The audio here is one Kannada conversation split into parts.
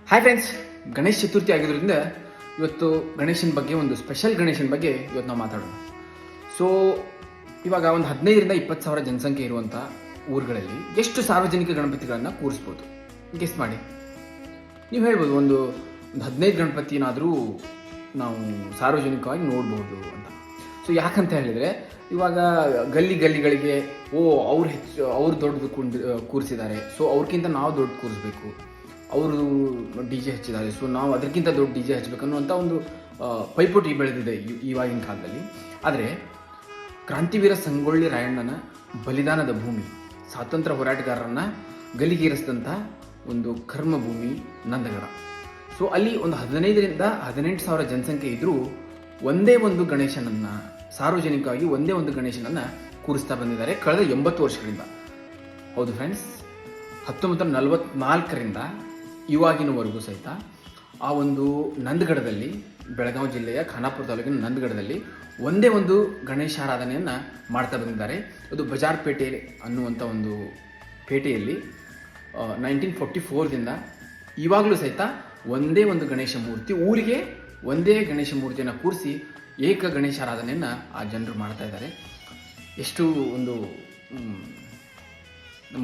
ಹಾಯ್ ಫ್ರೆಂಡ್ಸ್, ಗಣೇಶ ಚತುರ್ಥಿ ಆಗಿರೋದ್ರಿಂದ ಇವತ್ತು ಗಣೇಶನ ಬಗ್ಗೆ ಒಂದು ಸ್ಪೆಷಲ್ ಗಣೇಶನ ಬಗ್ಗೆ ಇವತ್ತು ನಾವು ಮಾತಾಡೋಣ. ಸೊ ಇವಾಗ ಒಂದು 15,000-20,000 ಜನಸಂಖ್ಯೆ ಇರುವಂಥ ಊರುಗಳಲ್ಲಿ ಎಷ್ಟು ಸಾರ್ವಜನಿಕ ಗಣಪತಿಗಳನ್ನು ಕೂರಿಸ್ಬೋದು ಗೆಸ್ ಮಾಡಿ. ನೀವು ಹೇಳ್ಬೋದು ಒಂದು 15 ಗಣಪತಿನಾದರೂ ನಾವು ಸಾರ್ವಜನಿಕವಾಗಿ ನೋಡ್ಬೋದು ಅಂತ. ಸೊ ಯಾಕಂತ ಹೇಳಿದರೆ ಇವಾಗ ಗಲ್ಲಿಗಳಿಗೆ ಅವ್ರು ದೊಡ್ಡದು ಕೂರಿಸಿದ್ದಾರೆ, ಸೊ ಅವ್ರಿಗಿಂತ ನಾವು ದೊಡ್ಡ ಕೂರಿಸ್ಬೇಕು, ಅವರು ಡಿ ಜೆ ಹಚ್ಚಿದ್ದಾರೆ, ಸೊ ನಾವು ಅದಕ್ಕಿಂತ ದೊಡ್ಡ ಡಿ ಜೆ ಹಚ್ಚಬೇಕನ್ನುವಂಥ ಒಂದು ಪೈಪೋಟಿ ಬೆಳೆದಿದೆ ಇವಾಗಿನ ಕಾಲದಲ್ಲಿ. ಆದರೆ ಕ್ರಾಂತಿವೀರ ಸಂಗೊಳ್ಳಿ ರಾಯಣ್ಣನ ಬಲಿದಾನದ ಭೂಮಿ, ಸ್ವಾತಂತ್ರ್ಯ ಹೋರಾಟಗಾರರನ್ನ ಗಲ್ಲಿಗೇರಿಸಿದಂಥ ಒಂದು ಕರ್ಮಭೂಮಿ ನಂದಗಡ. ಸೊ ಅಲ್ಲಿ ಒಂದು 15,000-18,000 ಜನಸಂಖ್ಯೆ ಇದ್ದರೂ ಒಂದೇ ಒಂದು ಗಣೇಶನನ್ನು ಸಾರ್ವಜನಿಕವಾಗಿ ಒಂದೇ ಒಂದು ಗಣೇಶನನ್ನು ಕೂರಿಸ್ತಾ ಬಂದಿದ್ದಾರೆ ಕಳೆದ 80 ವರ್ಷಗಳಿಂದ. ಹೌದು ಫ್ರೆಂಡ್ಸ್, 1944ರಿಂದ ಇವಾಗಿನವರೆಗೂ ಸಹಿತ ಆ ಒಂದು ನಂದಗಡದಲ್ಲಿ, ಬೆಳಗಾವಿ ಜಿಲ್ಲೆಯ ಖಾನಾಪುರ ತಾಲೂಕಿನ ನಂದಗಡದಲ್ಲಿ ಒಂದೇ ಒಂದು ಗಣೇಶಾರಾಧನೆಯನ್ನು ಮಾಡ್ತಾ ಬಂದಿದ್ದಾರೆ. ಅದು ಬಜಾರ್ ಪೇಟೆ ಅನ್ನುವಂಥ ಒಂದು ಪೇಟೆಯಲ್ಲಿ 1944ದಿಂದ ಇವಾಗಲೂ ಸಹಿತ ಒಂದೇ ಒಂದು ಗಣೇಶ ಮೂರ್ತಿ, ಊರಿಗೆ ಒಂದೇ ಗಣೇಶ ಮೂರ್ತಿಯನ್ನು ಕೂರಿಸಿ ಏಕ ಗಣೇಶಾರಾಧನೆಯನ್ನು ಆ ಜನರು ಮಾಡ್ತಾ ಇದ್ದಾರೆ. ಎಷ್ಟು ಒಂದು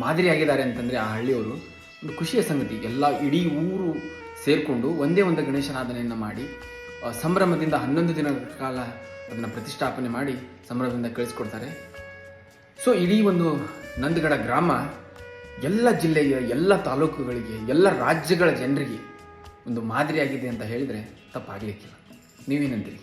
ಮಾದರಿಯಾಗಿದ್ದಾರೆ ಅಂತಂದರೆ ಆ ಹಳ್ಳಿಯವರು. ಒಂದು ಖುಷಿಯ ಸಂಗತಿ, ಇಡೀ ಊರು ಸೇರಿಕೊಂಡು ಒಂದೇ ಒಂದು ಗಣೇಶನಾಧನೆಯನ್ನು ಮಾಡಿ ಸಂಭ್ರಮದಿಂದ 11 ದಿನಗಳ ಕಾಲ ಅದನ್ನು ಪ್ರತಿಷ್ಠಾಪನೆ ಮಾಡಿ ಸಂಭ್ರಮದಿಂದ ಕಳಿಸ್ಕೊಡ್ತಾರೆ. ಸೊ ಇಡೀ ಒಂದು ನಂದಗಡ ಗ್ರಾಮ ಎಲ್ಲ ಜಿಲ್ಲೆಯ ಎಲ್ಲ ತಾಲೂಕುಗಳಿಗೆ, ಎಲ್ಲ ರಾಜ್ಯಗಳ ಜನರಿಗೆ ಒಂದು ಮಾದರಿಯಾಗಿದೆ ಅಂತ ಹೇಳಿದರೆ ತಪ್ಪಾಗಲಿಕ್ಕಿಲ್ಲ. ನೀವೇನಂತೀರಿ?